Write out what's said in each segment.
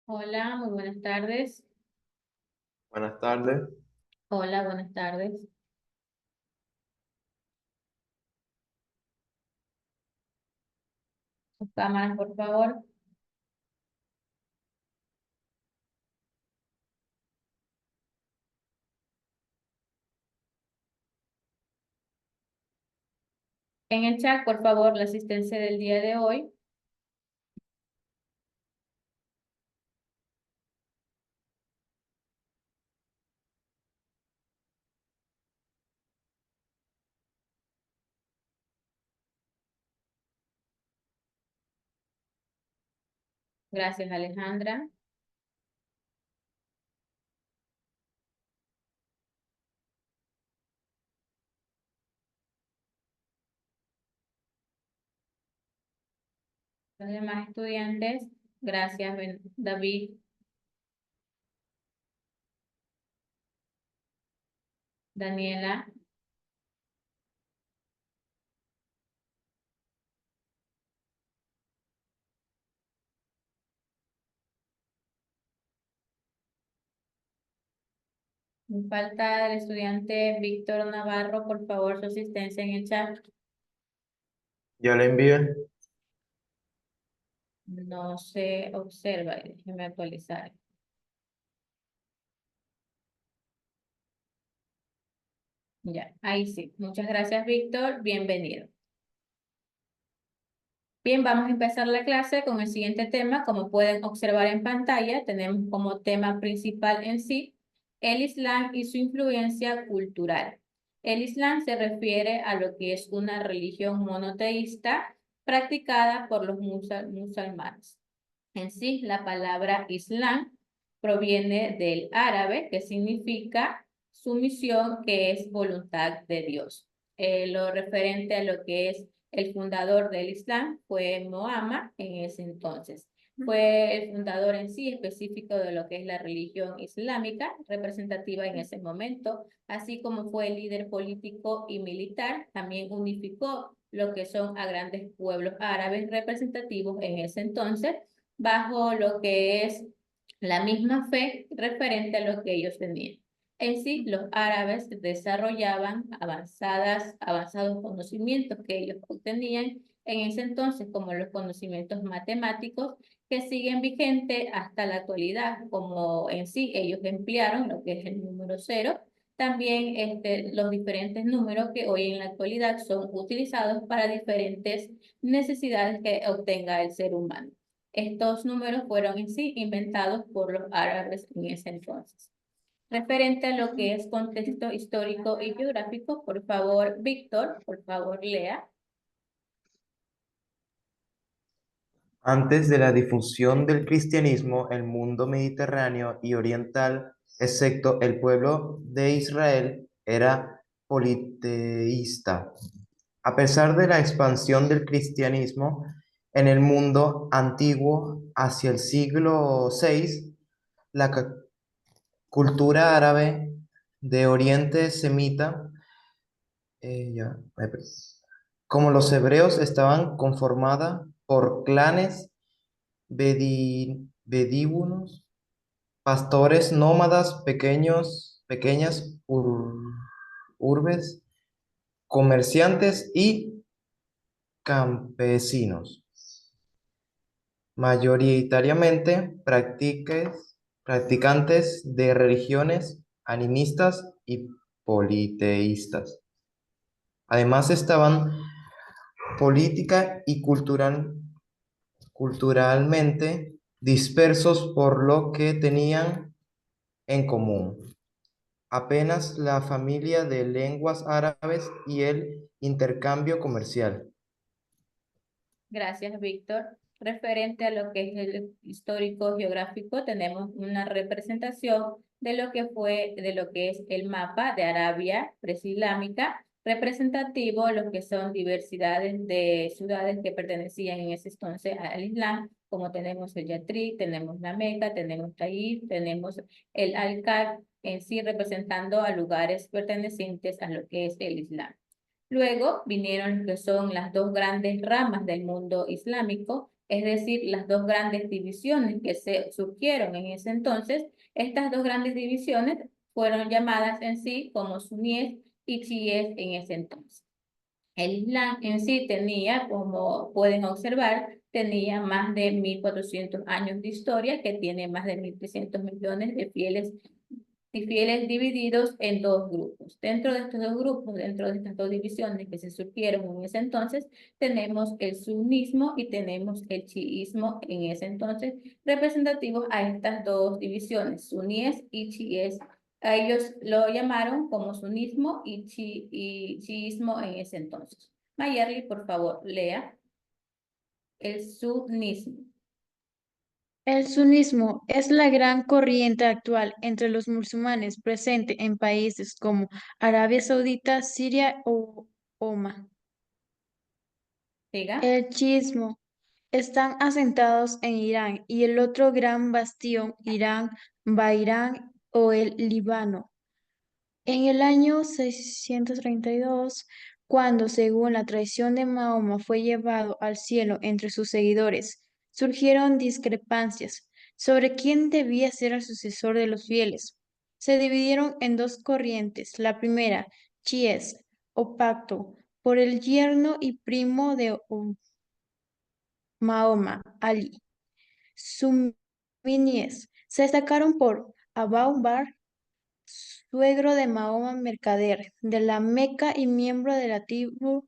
Hola, muy buenas tardes. Buenas tardes. Hola, buenas tardes. Sus cámaras, por favor. En el chat, por favor, la asistencia del día de hoy. Gracias, Alejandra. Los demás estudiantes, gracias, David. Daniela. Me falta el estudiante Víctor Navarro, por favor, su asistencia en el chat. Ya le envié. No se observa, déjeme actualizar. Ya, ahí sí. Muchas gracias, Víctor. Bienvenido. Bien, vamos a empezar la clase con el siguiente tema. Como pueden observar en pantalla, tenemos como tema principal en sí el Islam y su influencia cultural. El Islam se refiere a lo que es una religión monoteísta practicada por los musulmanes. En sí, la palabra Islam proviene del árabe, que significa sumisión, que es voluntad de Dios. Lo referente a lo que es el fundador del Islam fue Mohammed en ese entonces. Fue el fundador en sí específico de lo que es la religión islámica, representativa en ese momento, así como fue el líder político y militar, también unificó lo que son a grandes pueblos árabes representativos en ese entonces bajo lo que es la misma fe referente a lo que ellos tenían. En sí, los árabes desarrollaban avanzados conocimientos que ellos obtenían en ese entonces, como los conocimientos matemáticos, que siguen vigentes hasta la actualidad, como en sí ellos emplearon lo que es el número cero, también los diferentes números que hoy en la actualidad son utilizados para diferentes necesidades que obtenga el ser humano. Estos números fueron en sí inventados por los árabes en ese entonces. Referente a lo que es contexto histórico y geográfico, por favor, Víctor, por favor, lea. Antes de la difusión del cristianismo, el mundo mediterráneo y oriental, excepto el pueblo de Israel, era politeísta. A pesar de la expansión del cristianismo en el mundo antiguo hacia el siglo VI, la cultura árabe de Oriente Semita, ya, como los hebreos estaban conformada por clanes bedíbunos, pastores nómadas, pequeñas urbes, comerciantes y campesinos, mayoritariamente practicantes de religiones animistas y politeístas. Además estaban política y culturalmente dispersos por lo que tenían en común. Apenas la familia de lenguas árabes y el intercambio comercial. Gracias, Víctor. Referente a lo que es el histórico geográfico, tenemos una representación de lo que fue, de lo que es el mapa de Arabia presislámica, representativo lo que son diversidades de ciudades que pertenecían en ese entonces al Islam, como tenemos el Yathrib, tenemos la Meca, tenemos Taif, tenemos el Al-Kaf, en sí representando a lugares pertenecientes a lo que es el Islam. Luego vinieron lo que son las dos grandes ramas del mundo islámico, es decir, las dos grandes divisiones que se surgieron en ese entonces. Estas dos grandes divisiones fueron llamadas en sí como suníes y chiíes en ese entonces. El Islam en sí tenía, como pueden observar, tenía más de 1400 años de historia, que tiene más de 1300 millones de fieles divididos en dos grupos. Dentro de estos dos grupos, dentro de estas dos divisiones que se surgieron en ese entonces, tenemos el sunismo y tenemos el chiismo en ese entonces, representativos a estas dos divisiones, suníes y chiíes. A ellos lo llamaron como sunismo y chiismo en ese entonces. Mayerly, por favor, lea el sunismo. El sunismo es la gran corriente actual entre los musulmanes presente en países como Arabia Saudita, Siria o Oman. Siga. El chiismo están asentados en Irán y el otro gran bastión, Irán, Bahrein o el Líbano. En el año 632, cuando, según la tradición de Mahoma, fue llevado al cielo entre sus seguidores, surgieron discrepancias sobre quién debía ser el sucesor de los fieles. Se dividieron en dos corrientes. La primera, chiíes, o pacto, por el yerno y primo de Mahoma, Ali. Suníes se destacaron por Abu Bakr, suegro de Mahoma, mercader de la Meca y miembro de la tribu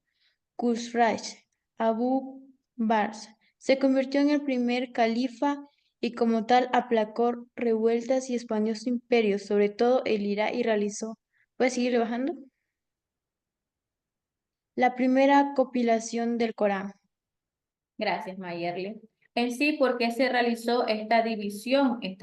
Quraysh. Abu Bakr se convirtió en el primer califa y como tal aplacó revueltas y expandió su imperio, sobre todo el Irak, y realizó, ¿puedes seguir bajando? La primera compilación del Corán. Gracias, Mayerly. En sí, ¿por qué se realizó esta división en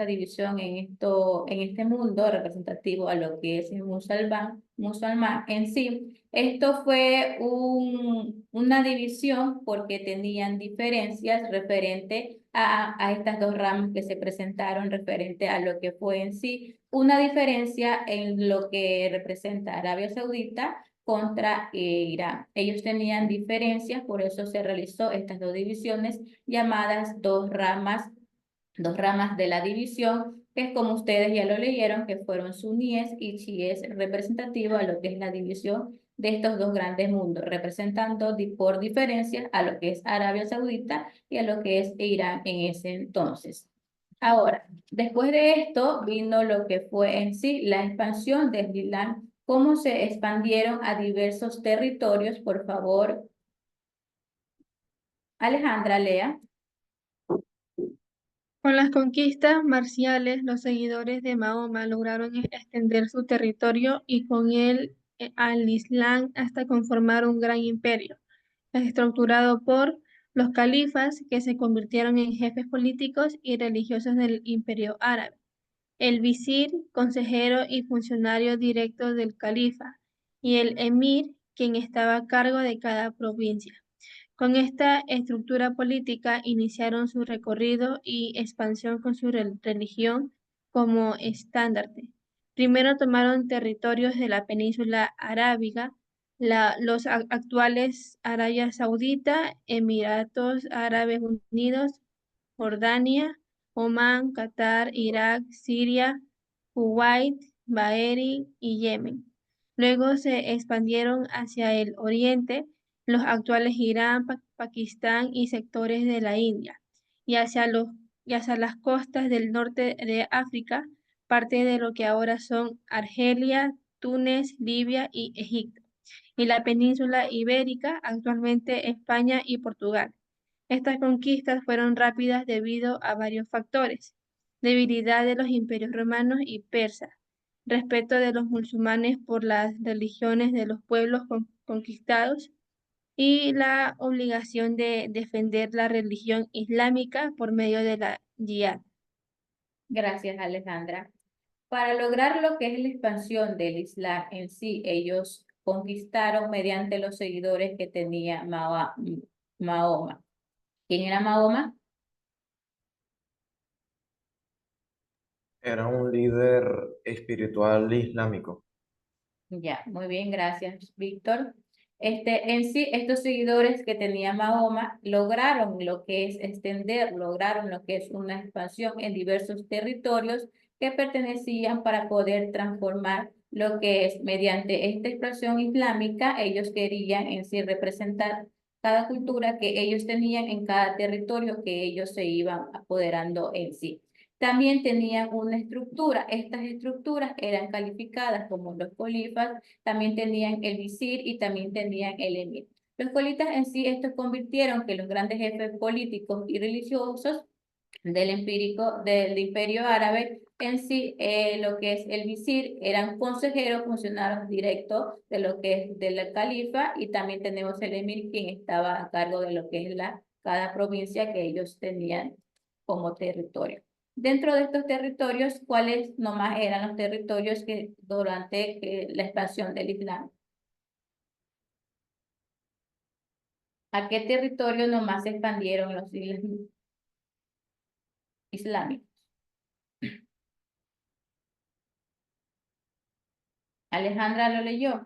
este mundo representativo a lo que es el musulmán en sí? Esto fue una división porque tenían diferencias referente a estas dos ramas que se presentaron, referente a lo que fue en sí una diferencia en lo que representa Arabia Saudita contra Irán. Ellos tenían diferencias, por eso se realizó estas dos divisiones llamadas dos ramas de la división, que es como ustedes ya lo leyeron, que fueron suníes y chiíes, representativo a lo que es la división de estos dos grandes mundos, representando por diferencias a lo que es Arabia Saudita y a lo que es Irán en ese entonces. Ahora, después de esto vino lo que fue en sí la expansión del Islam, cómo se expandieron a diversos territorios. Por favor, Alejandra, lea. Con las conquistas marciales, los seguidores de Mahoma lograron extender su territorio y con él al Islam hasta conformar un gran imperio, estructurado por los califas que se convirtieron en jefes políticos y religiosos del imperio árabe, el visir, consejero y funcionario directo del califa, y el emir, quien estaba a cargo de cada provincia. Con esta estructura política iniciaron su recorrido y expansión con su religión como estandarte. Primero tomaron territorios de la península arábiga, los actuales Arabia Saudita, Emiratos Árabes Unidos, Jordania, Omán, Qatar, Irak, Siria, Kuwait, Bahrein y Yemen. Luego se expandieron hacia el oriente, los actuales Irán, Pakistán y sectores de la India, y y hacia las costas del norte de África, parte de lo que ahora son Argelia, Túnez, Libia y Egipto, y la península ibérica, actualmente España y Portugal. Estas conquistas fueron rápidas debido a varios factores: debilidad de los imperios romanos y persas, respeto de los musulmanes por las religiones de los pueblos conquistados, y la obligación de defender la religión islámica por medio de la jihad. Gracias, Alejandra. Para lograr lo que es la expansión del Islam en sí, ellos conquistaron mediante los seguidores que tenía Mahoma. ¿Quién era Mahoma? Era un líder espiritual islámico. Ya, muy bien, gracias, Víctor. En sí, estos seguidores que tenía Mahoma lograron lo que es extender, lograron lo que es una expansión en diversos territorios que pertenecían para poder transformar lo que es mediante esta expansión islámica, ellos querían en sí representar cada cultura que ellos tenían en cada territorio que ellos se iban apoderando en sí. También tenían una estructura. Estas estructuras eran calificadas como los colifas, también tenían el visir y también tenían el emir. Los colitas en sí, estos convirtieron que los grandes jefes políticos y religiosos del imperio árabe en sí, lo que es el visir, eran consejeros, funcionarios directos de lo que es de la califa, y también tenemos el emir, quien estaba a cargo de lo que es cada provincia que ellos tenían como territorio. Dentro de estos territorios, ¿cuáles nomás eran los territorios que durante la expansión del Islam? ¿A qué territorio nomás se expandieron los islámicos? Alejandra lo leyó.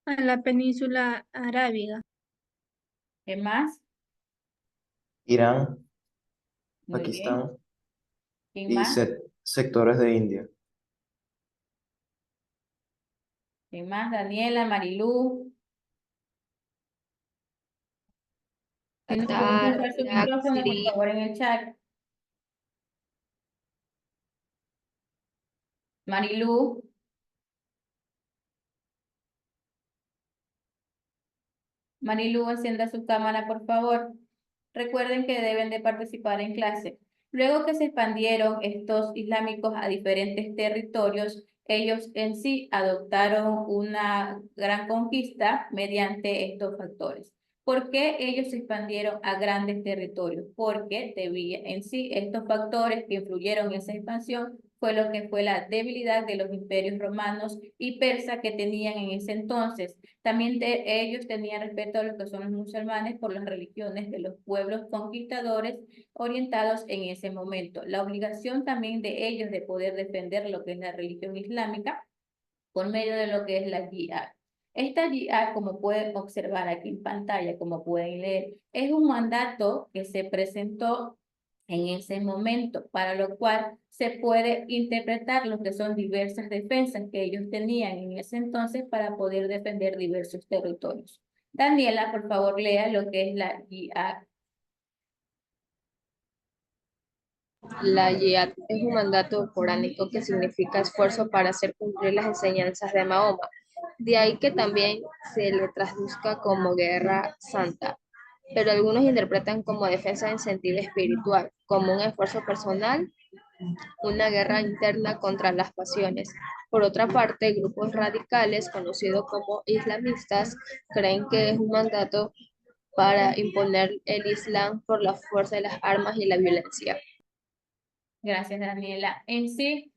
A la península arábiga. ¿Qué más? Irán, Muy bien. Pakistán ¿Quién y más? sectores de India. ¿Quién más? Daniela, Marilú. Si no pueden Qatar, usar su Irak, micrófono, por Siria. favor, en el chat. Marilú. Marilú, encienda su cámara, por favor. Recuerden que deben de participar en clase. Luego que se expandieron estos islámicos a diferentes territorios, ellos en sí adoptaron una gran conquista mediante estos factores. ¿Por qué ellos se expandieron a grandes territorios? Porque debía en sí estos factores que influyeron en esa expansión fue lo que fue la debilidad de los imperios romanos y persa que tenían en ese entonces. También ellos tenían respeto a lo que son los musulmanes por las religiones de los pueblos conquistadores orientados en ese momento. La obligación también de ellos de poder defender lo que es la religión islámica por medio de lo que es la jihad. Esta jihad, como pueden observar aquí en pantalla, como pueden leer, es un mandato que se presentó en ese momento, para lo cual se puede interpretar lo que son diversas defensas que ellos tenían en ese entonces para poder defender diversos territorios. Daniela, por favor, lea lo que es la jihad. La Jihad es un mandato coránico que significa esfuerzo para hacer cumplir las enseñanzas de Mahoma. De ahí que también se le traduzca como guerra santa, pero algunos interpretan como defensa en sentido espiritual, como un esfuerzo personal, una guerra interna contra las pasiones. Por otra parte, grupos radicales, conocidos como islamistas, creen que es un mandato para imponer el Islam por la fuerza de las armas y la violencia. Gracias, Daniela. En sí,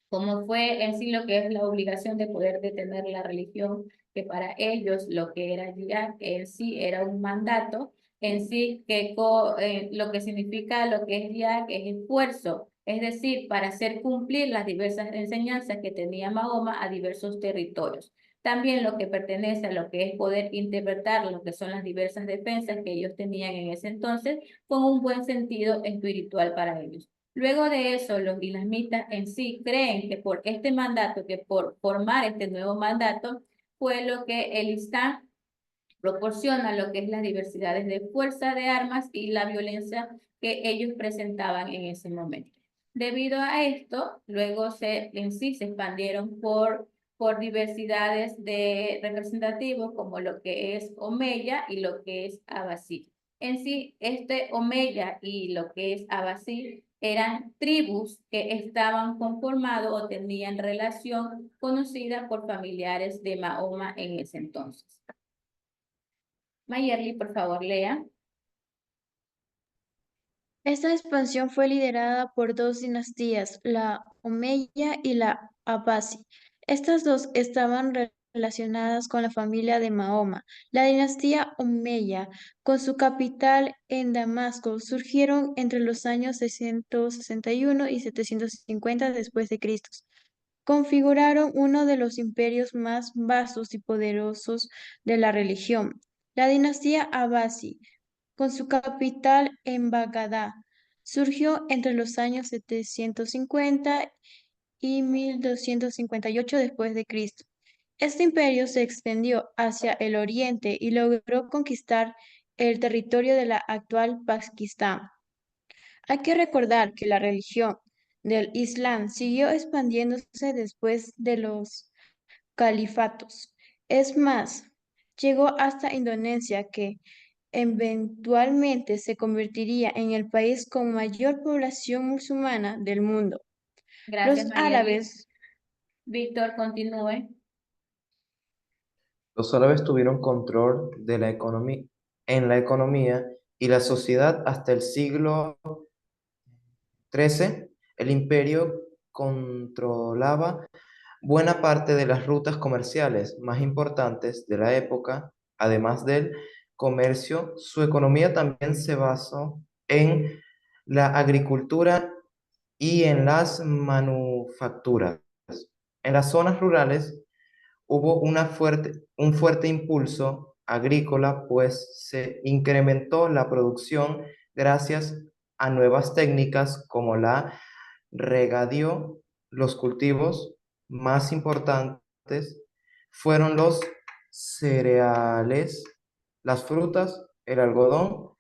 como fue en sí lo que es la obligación de poder detener la religión, que para ellos lo que era jihad en sí era un mandato, en sí que lo que significa lo que es jihad es esfuerzo, es decir, para hacer cumplir las diversas enseñanzas que tenía Mahoma a diversos territorios. También lo que pertenece a lo que es poder interpretar lo que son las diversas defensas que ellos tenían en ese entonces con un buen sentido espiritual para ellos. Luego de eso, los islamistas en sí creen que por este mandato, que por formar este nuevo mandato, fue lo que el Islam proporciona lo que es las diversidades de fuerza de armas y la violencia que ellos presentaban en ese momento. Debido a esto, luego en sí se expandieron por diversidades de representativos como lo que es Omeya y lo que es Abbasí. En sí, este Omeya y lo que es Abbasí eran tribus que estaban conformados o tenían relación conocida por familiares de Mahoma en ese entonces. Mayerly, por favor, lea. Esta expansión fue liderada por dos dinastías, la Omeya y la Abbasi. Estas dos estaban relacionadas con la familia de Mahoma. La dinastía Omeya, con su capital en Damasco, surgieron entre los años 661 y 750 después de Cristo. configuraron uno de los imperios más vastos y poderosos de la religión. La dinastía Abbasi, con su capital en Bagdad, surgió entre los años 750 y 1258 después de Cristo. Este imperio se extendió hacia el oriente y logró conquistar el territorio de la actual Pakistán. Hay que recordar que la religión del Islam siguió expandiéndose después de los califatos. Es más, llegó hasta Indonesia, que eventualmente se convertiría en el país con mayor población musulmana del mundo. Gracias, Los Mayeli. árabes, Víctor, continúe. Los árabes tuvieron control de en la economía y la sociedad hasta el siglo XIII. El imperio controlaba buena parte de las rutas comerciales más importantes de la época. Además del comercio, su economía también se basó en la agricultura y en las manufacturas. En las zonas rurales hubo un fuerte impulso agrícola, pues se incrementó la producción gracias a nuevas técnicas como la regadío. Los cultivos más importantes fueron los cereales, las frutas, el algodón,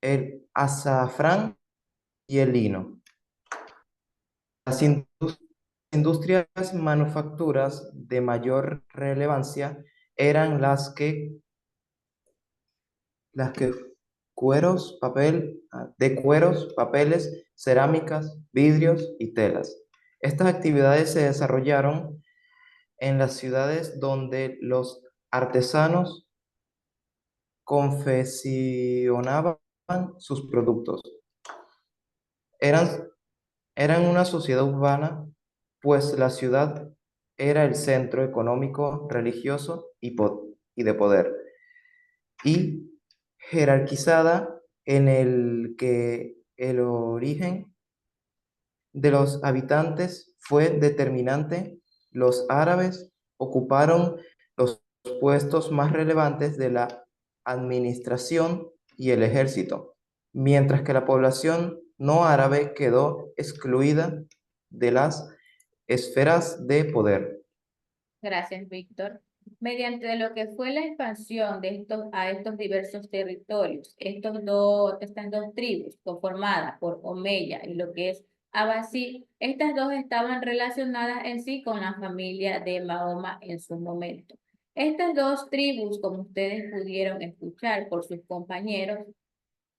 el azafrán y el lino. Las industrias manufacturas de mayor relevancia eran las que de cueros, papeles, cerámicas, vidrios y telas. Estas actividades se desarrollaron en las ciudades donde los artesanos confeccionaban sus productos. Eran Eran una sociedad urbana, pues la ciudad era el centro económico, religioso y de poder, y jerarquizada en el que el origen de los habitantes fue determinante. Los árabes ocuparon los puestos más relevantes de la administración y el ejército, mientras que la población no árabe quedó excluida de las esferas de poder. Gracias, Víctor. Mediante lo que fue la expansión a estos diversos territorios, estas dos tribus conformadas por Omeya y lo que es Abbasí, estas dos estaban relacionadas en sí con la familia de Mahoma en su momento. Estas dos tribus, como ustedes pudieron escuchar por sus compañeros,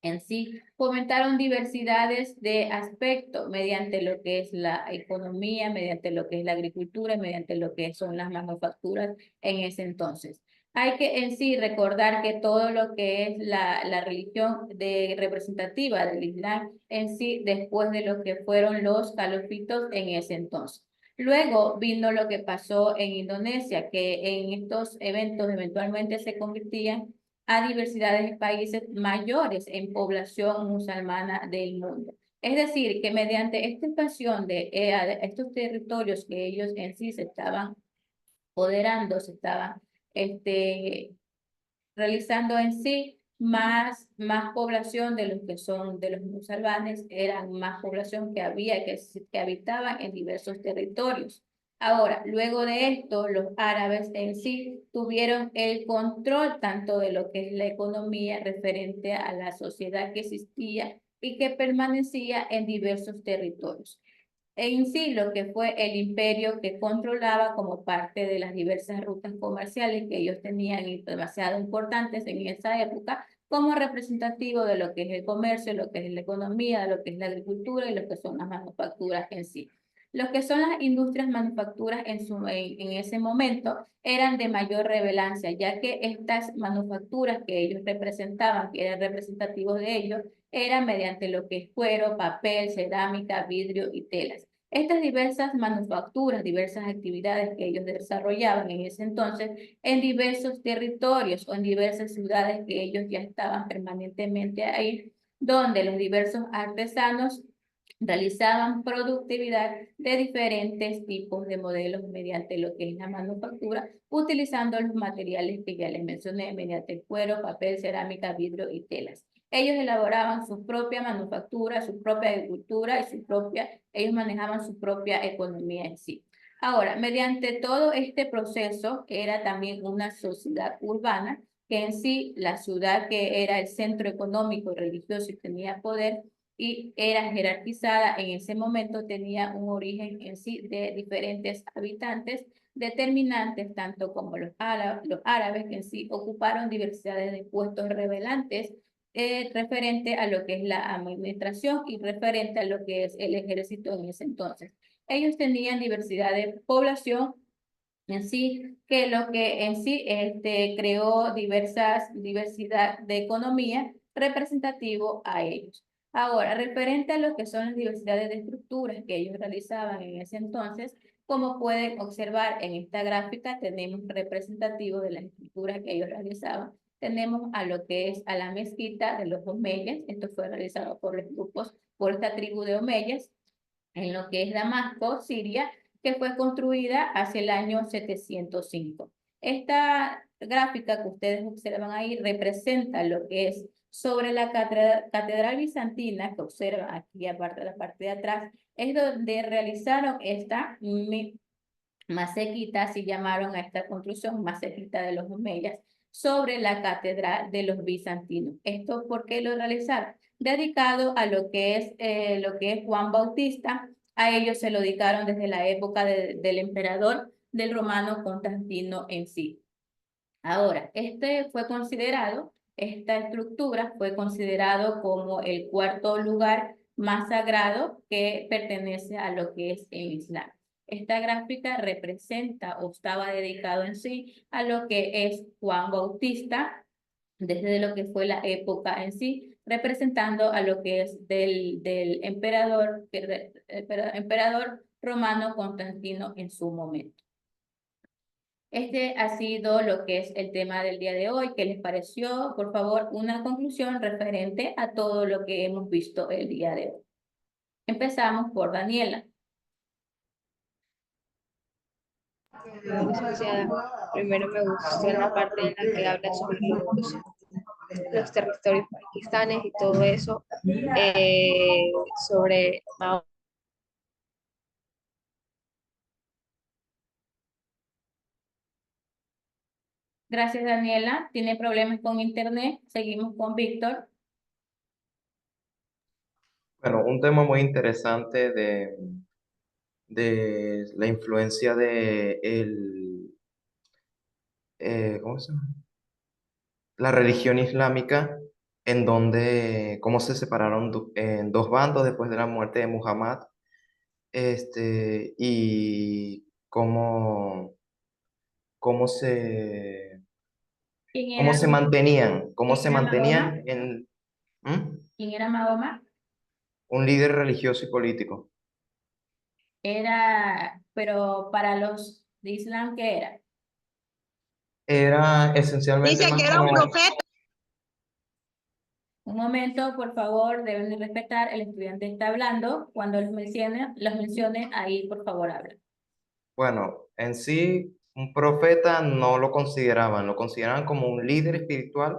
en sí fomentaron diversidades de aspectos mediante lo que es la economía, mediante lo que es la agricultura, mediante lo que son las manufacturas en ese entonces. Hay que en sí recordar que todo lo que es la religión representativa del Islam en sí, después de lo que fueron los califatos en ese entonces. Luego vino lo que pasó en Indonesia, que en estos eventos eventualmente se convertían a diversidades de países mayores en población musulmana del mundo. Es decir, que mediante esta expansión de estos territorios que ellos en sí se estaban apoderando, se estaban realizando en sí más población de los que son de los musulmanes, eran más población que había, que habitaban en diversos territorios. Ahora, luego de esto, los árabes en sí tuvieron el control tanto de lo que es la economía referente a la sociedad que existía y que permanecía en diversos territorios. En sí, lo que fue el imperio que controlaba como parte de las diversas rutas comerciales que ellos tenían y demasiado importantes en esa época, como representativo de lo que es el comercio, lo que es la economía, de lo que es la agricultura y lo que son las manufacturas en sí. Lo que son las industrias manufacturas en ese momento eran de mayor relevancia, ya que estas manufacturas que ellos representaban, que eran representativos de ellos, era mediante lo que es cuero, papel, cerámica, vidrio y telas. Estas diversas manufacturas, diversas actividades que ellos desarrollaban en ese entonces en diversos territorios o en diversas ciudades que ellos ya estaban permanentemente ahí, donde los diversos artesanos realizaban productividad de diferentes tipos de modelos mediante lo que es la manufactura, utilizando los materiales que ya les mencioné, mediante cuero, papel, cerámica, vidrio y telas. Ellos elaboraban su propia manufactura, su propia agricultura y ellos manejaban su propia economía en sí. Ahora, mediante todo este proceso, que era también una sociedad urbana, que en sí la ciudad que era el centro económico, religioso y tenía poder, y era jerarquizada en ese momento, tenía un origen en sí de diferentes habitantes determinantes, tanto como los árabes que en sí ocuparon diversidades de puestos revelantes referente a lo que es la administración y referente a lo que es el ejército en ese entonces. Ellos tenían diversidad de población en sí, que lo que en sí creó diversidad de economía representativo a ellos. Ahora, referente a lo que son las diversidades de estructuras que ellos realizaban en ese entonces, como pueden observar en esta gráfica, tenemos representativo de las estructuras que ellos realizaban. Tenemos a lo que es a la mezquita de los omeyas, esto fue realizado por los grupos, por esta tribu de omeyas, en lo que es Damasco, Siria, que fue construida hacia el año 705. Esta gráfica que ustedes observan ahí representa lo que es sobre la catedral bizantina, que observan aquí aparte de la parte de atrás, es donde realizaron esta masequita, así llamaron a esta construcción, masequita de los omeyas, sobre la catedral de los bizantinos. ¿Esto por qué lo realizaron? Dedicado a lo que es Juan Bautista. A ellos se lo dedicaron desde la época del emperador del romano Constantino en sí. Ahora, esta estructura fue considerado como el cuarto lugar más sagrado que pertenece a lo que es el Islam. Esta gráfica representa o estaba dedicado en sí a lo que es Juan Bautista, desde lo que fue la época en sí, representando a lo que es del emperador romano Constantino en su momento. Este ha sido lo que es el tema del día de hoy. ¿Qué les pareció? Por favor, una conclusión referente a todo lo que hemos visto el día de hoy. Empezamos por Daniela. Licenciada, primero me gustó la parte en la que habla sobre los territorios pakistanes y todo eso, sobre Mahoma. Gracias, Daniela. ¿Tiene problemas con internet? Seguimos con Víctor. Bueno, un tema muy interesante de la influencia ¿cómo se llama? La religión islámica, en donde, cómo se separaron en dos bandos después de la muerte de Muhammad, y cómo se, ¿Quién cómo era, se mantenían, cómo quién se era Mahoma? mantenían en ¿Quién era Mahoma? un líder religioso y político. Pero para los de Islam, ¿qué era? Era esencialmente Dice más que era un como, profeta. Un momento, por favor, deben de respetar. El estudiante está hablando. Cuando los mencione, ahí, por favor, habla. bueno, en sí, un profeta no lo consideraban, lo consideraban como un líder espiritual,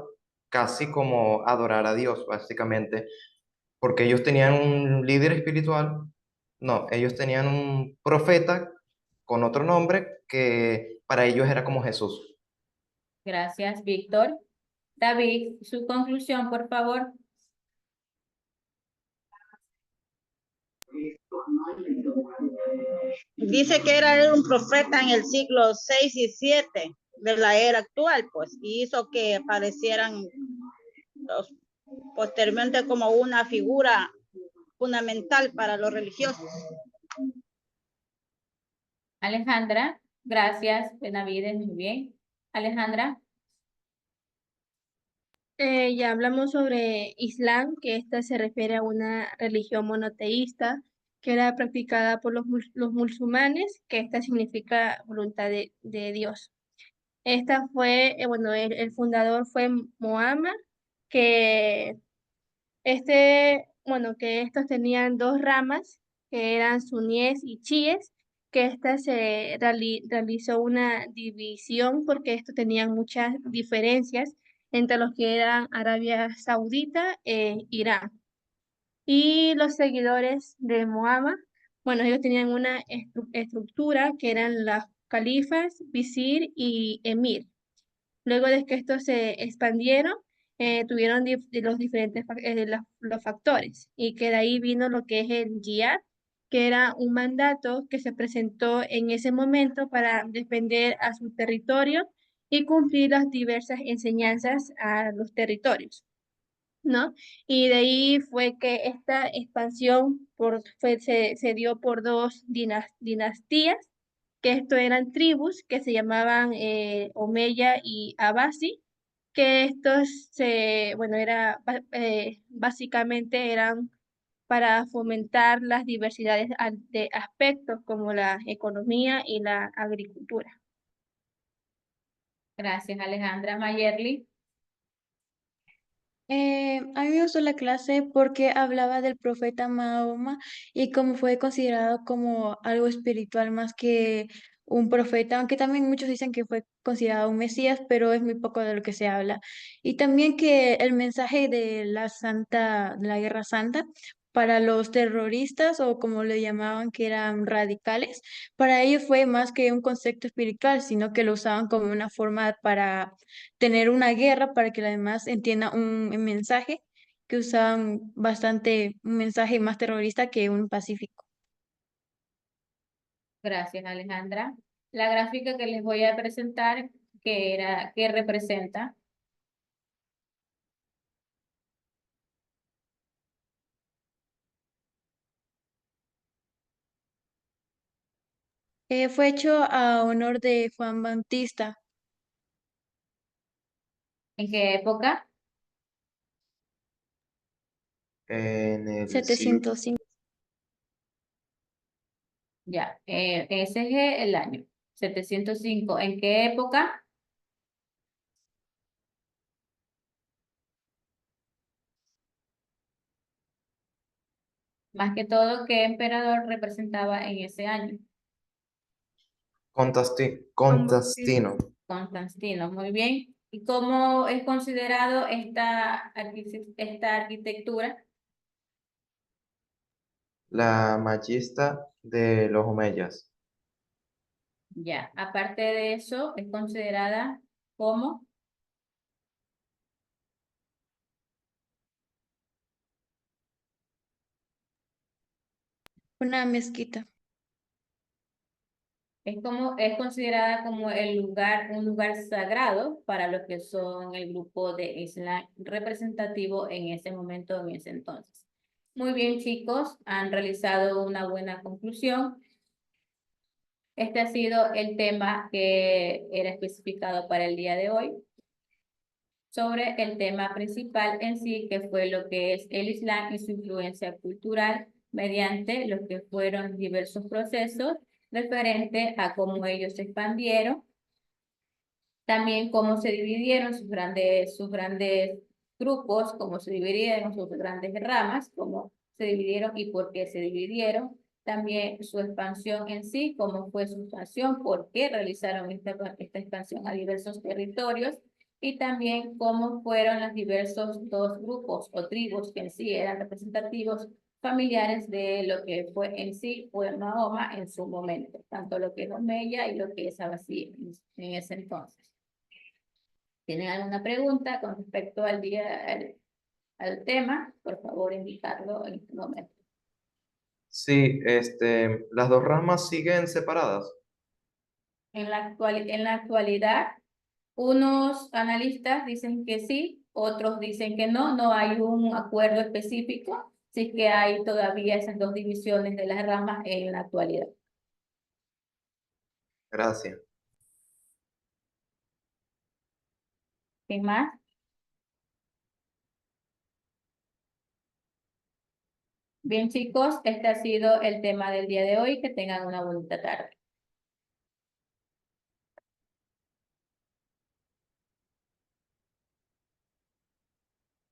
casi como adorar a Dios, básicamente, porque ellos tenían un líder espiritual, no, ellos tenían un profeta con otro nombre que para ellos era como Jesús. Gracias, Víctor. David, su conclusión, por favor. Dice que era él un profeta en el siglo 6 y 7 de la era actual, pues, y hizo que aparecieran posteriormente como una figura fundamental para los religiosos. Alejandra, gracias, Benavides, muy bien. Alejandra, Ya hablamos sobre Islam, que esta se refiere a una religión monoteísta que era practicada por los musulmanes, que esta significa voluntad de Dios. Esta fue, bueno, el fundador fue Muhammad, que este bueno, que estos tenían dos ramas, que eran suníes y chiíes, que esta se realizó una división porque estos tenían muchas diferencias entre los que eran Arabia Saudita e Irán. Y los seguidores de Muhammad, bueno, ellos tenían una estructura que eran las califas, visir y emir. Luego de que estos se expandieron, tuvieron los diferentes los factores y que de ahí vino lo que es el jihad, que era un mandato que se presentó en ese momento para defender a su territorio y cumplir las diversas enseñanzas a los territorios, ¿no? Y de ahí fue que esta expansión se dio por dos dinastías, que esto eran tribus que se llamaban Omeya y Abasi, que estos bueno, básicamente eran para fomentar las diversidades de aspectos como la economía y la agricultura. Gracias, Alejandra. Mayerly. A mí me gustó la clase porque hablaba del profeta Mahoma y cómo fue considerado como algo espiritual más que un profeta, aunque también muchos dicen que fue considerado un mesías, pero es muy poco de lo que se habla. Y también que el mensaje de de la Guerra Santa para los terroristas o como le llamaban que eran radicales, para ellos fue más que un concepto espiritual, sino que lo usaban como una forma para tener una guerra para que la demás entienda un mensaje que usaban bastante, un mensaje más terrorista que un pacífico. Gracias, Alejandra. La gráfica que les voy a presentar, ¿qué representa? Fue hecho a honor de Juan Bautista, ¿En qué época? En el siglo 705. Ya, ese es el año, 705. ¿En qué época? Más que todo, ¿qué emperador representaba en ese año? Constantino. Constantino, muy bien. ¿Y cómo es considerado esta arquitectura? La machista de los omeyas. Ya, aparte de eso, es considerada como, Una mezquita. es considerada como un lugar sagrado para los que son el grupo de Islam representativo en ese momento, en ese entonces. Muy bien, chicos, han realizado una buena conclusión. Este ha sido el tema que era especificado para el día de hoy, sobre el tema principal en sí, que fue lo que es el Islam y su influencia cultural mediante lo que fueron diversos procesos referentes a cómo ellos se expandieron, también cómo se dividieron sus grandes grupos, cómo se dividieron sus grandes ramas, cómo se dividieron y por qué se dividieron. También su expansión en sí, cómo fue su expansión, por qué realizaron esta expansión a diversos territorios y también cómo fueron los diversos dos grupos o tribus que en sí eran representativos familiares de lo que fue en sí fue Mahoma en su momento, tanto lo que es Omeya y lo que es Abasí en ese entonces. ¿Tienen alguna pregunta con respecto al tema? Por favor, indicarlo en este momento. Sí, las dos ramas siguen separadas. En la actualidad, unos analistas dicen que sí, otros dicen que no, no hay un acuerdo específico, sí que hay todavía esas dos divisiones de las ramas en la actualidad. Gracias. ¿Qué más? Bien, chicos, este ha sido el tema del día de hoy. Que tengan una bonita tarde.